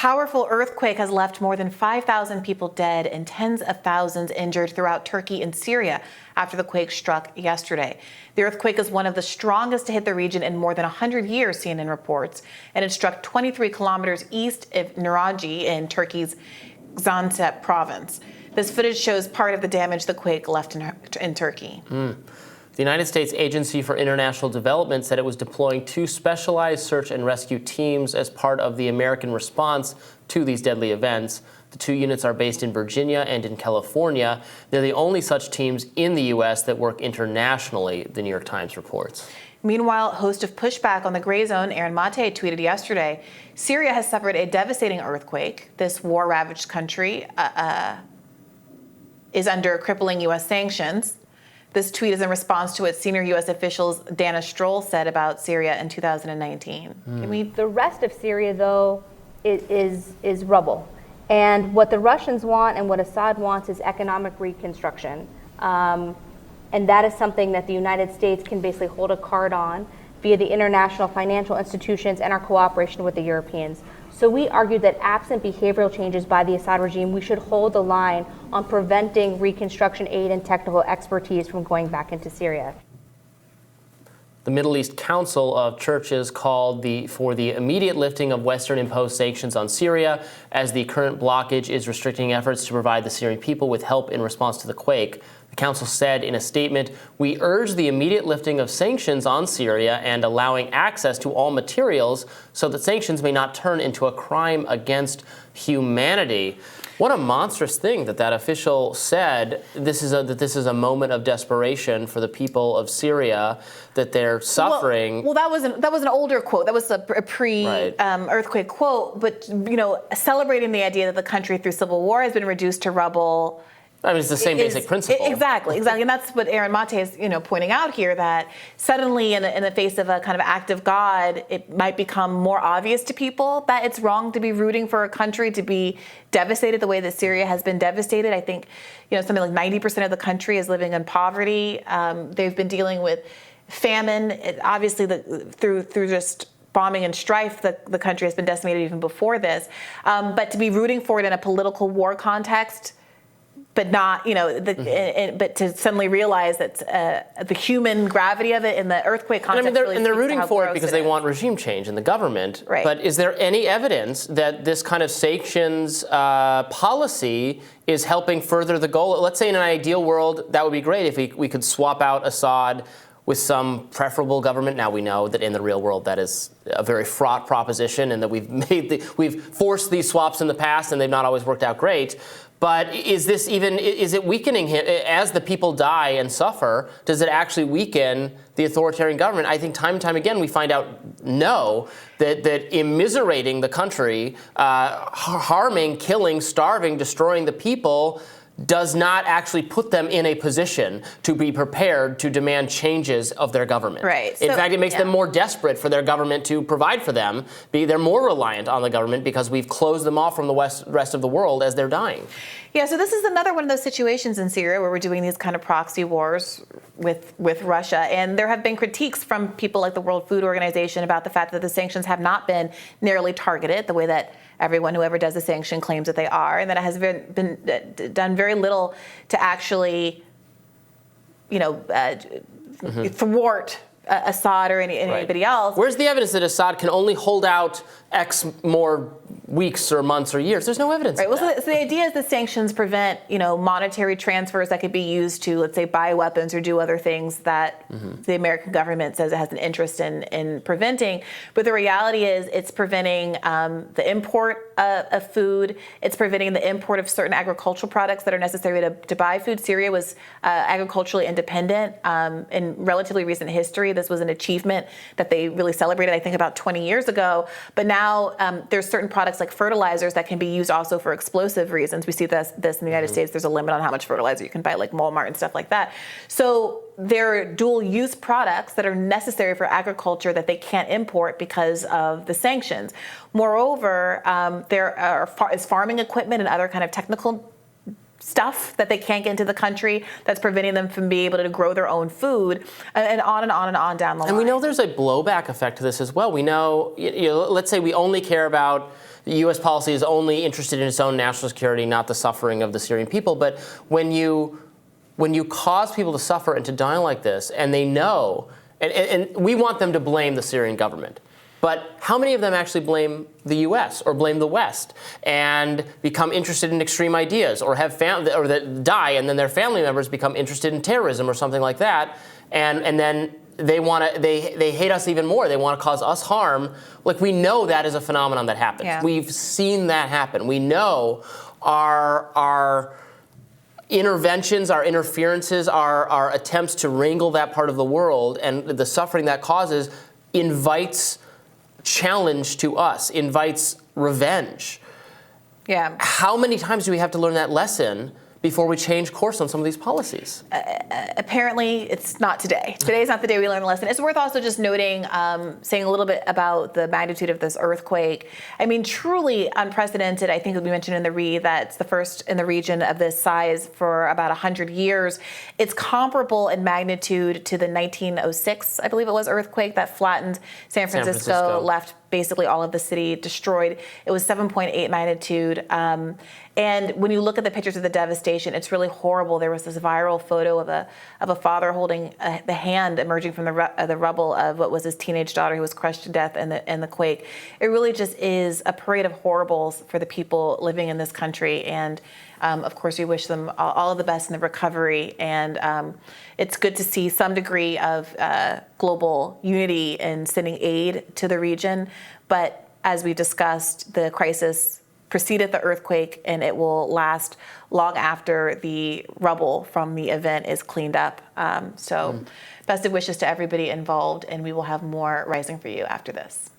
powerful earthquake has left more than 5,000 people dead and tens of thousands injured throughout Turkey and Syria after the quake struck yesterday. The earthquake is one of the strongest to hit the region in more than 100 years, CNN reports, and it struck 23 kilometers east of Nuraji in Turkey's Gaziantep province. This footage shows part of the damage the quake left in Turkey. The United States Agency for International Development said it was deploying 2 specialized search and rescue teams as part of the American response to these deadly events. The 2 units are based in Virginia and in California. They're the only such teams in the U.S. that work internationally, the New York Times reports. Meanwhile, host of Pushback on the Gray Zone, Aaron Mate, tweeted yesterday, Syria has suffered a devastating earthquake. This war-ravaged country is under crippling U.S. sanctions. This tweet is in response to what senior U.S. officials Dana Stroll said about Syria in 2019. The rest of Syria, though, is rubble. And what the Russians want and what Assad wants is economic reconstruction. And that is something that the United States can basically hold a card on via the international financial institutions and our cooperation with the Europeans. So we argued that absent behavioral changes by the Assad regime, we should hold the line on preventing reconstruction aid and technical expertise from going back into Syria. The Middle East Council of Churches called for the immediate lifting of Western-imposed sanctions on Syria as the current blockage is restricting efforts to provide the Syrian people with help in response to the quake. The council said in a statement, "We urge the immediate lifting of sanctions on Syria and allowing access to all materials so that sanctions may not turn into a crime against humanity." What a monstrous thing that official said. This is a moment of desperation for the people of Syria, that they're suffering. Well, that was an older quote. That was a pre-earthquake quote. But celebrating the idea that the country through civil war has been reduced to rubble. I mean, it's the same basic principle. Exactly. And that's what Aaron Mate is, pointing out here, that suddenly in the face of a kind of act of God, it might become more obvious to people that it's wrong to be rooting for a country to be devastated the way that Syria has been devastated. I think, something like 90% of the country is living in poverty. They've been dealing with famine. Obviously, through just bombing and strife, the country has been decimated even before this. But to be rooting for it in a political war context, but not, but to suddenly realize that the human gravity of it in the earthquake context. They're rooting for it because they want regime change in the government. Right. But is there any evidence that this kind of sanctions policy is helping further the goal? Let's say in an ideal world, that would be great if we could swap out Assad with some preferable government. Now we know that in the real world that is a very fraught proposition, and that we've forced these swaps in the past, and they've not always worked out great. But is it weakening him as the people die and suffer? Does it actually weaken the authoritarian government? I think time and time again we find out that immiserating the country, harming, killing, starving, destroying the people does not actually put them in a position to be prepared to demand changes of their government. Right. In fact, it makes them more desperate for their government to provide for them. They're more reliant on the government because we've closed them off from the rest of the world as they're dying. Yeah, so this is another one of those situations in Syria where we're doing these kind of proxy wars with Russia. And there have been critiques from people like the World Food Organization about the fact that the sanctions have not been narrowly targeted the way that everyone who ever does a sanction claims that they are, and that it has been done very little to actually, thwart Assad or anybody else. Where's the evidence that Assad can only hold out X more weeks or months or years? There's no evidence. Right. Well, so the idea is the sanctions prevent, monetary transfers that could be used to, let's say, buy weapons or do other things that the American government says it has an interest in preventing. But the reality is it's preventing the import of food. It's preventing the import of certain agricultural products that are necessary to buy food. Syria was agriculturally independent in relatively recent history. This was an achievement that they really celebrated, I think, about 20 years ago. But now there's certain products like fertilizers that can be used also for explosive reasons. We see this in the United States. There's a limit on how much fertilizer you can buy, like Walmart and stuff like that. So they're dual-use products that are necessary for agriculture that they can't import because of the sanctions. Moreover, there is farming equipment and other kind of technical stuff that they can't get into the country that's preventing them from being able to grow their own food, and on and on and on down the line. And we know there's a blowback effect to this as well. We know, let's say we only care about, the U.S. policy is only interested in its own national security, not the suffering of the Syrian people. But when you cause people to suffer and to die like this, and they know, and we want them to blame the Syrian government, but how many of them actually blame the U.S. or blame the West and become interested in extreme ideas, or have or that die and then their family members become interested in terrorism or something like that, and then they hate us even more. They want to cause us harm. Like, we know that is a phenomenon that happens. Yeah. We've seen that happen. We know our interventions, our interferences, our attempts to wrangle that part of the world and the suffering that causes invites challenge to us, invites revenge. Yeah. How many times do we have to learn that lesson before we change course on some of these policies? Apparently, it's not today. Today's not the day we learn a lesson. It's worth also just noting, saying a little bit about the magnitude of this earthquake. I mean, truly unprecedented. I think we mentioned in the read that it's the first in the region of this size for about 100 years. It's comparable in magnitude to the 1906, I believe it was, earthquake that flattened San Francisco, left basically all of the city destroyed. It was 7.8 magnitude. And when you look at the pictures of the devastation, it's really horrible. There was this viral photo of a father holding the hand emerging from the rubble of what was his teenage daughter who was crushed to death in the quake. It really just is a parade of horribles for the people living in this country. And of course, we wish them all of the best in the recovery. And it's good to see some degree of global unity in sending aid to the region. But as we discussed, the crisis preceded the earthquake, and it will last long after the rubble from the event is cleaned up. Best of wishes to everybody involved, and we will have more Rising for You after this.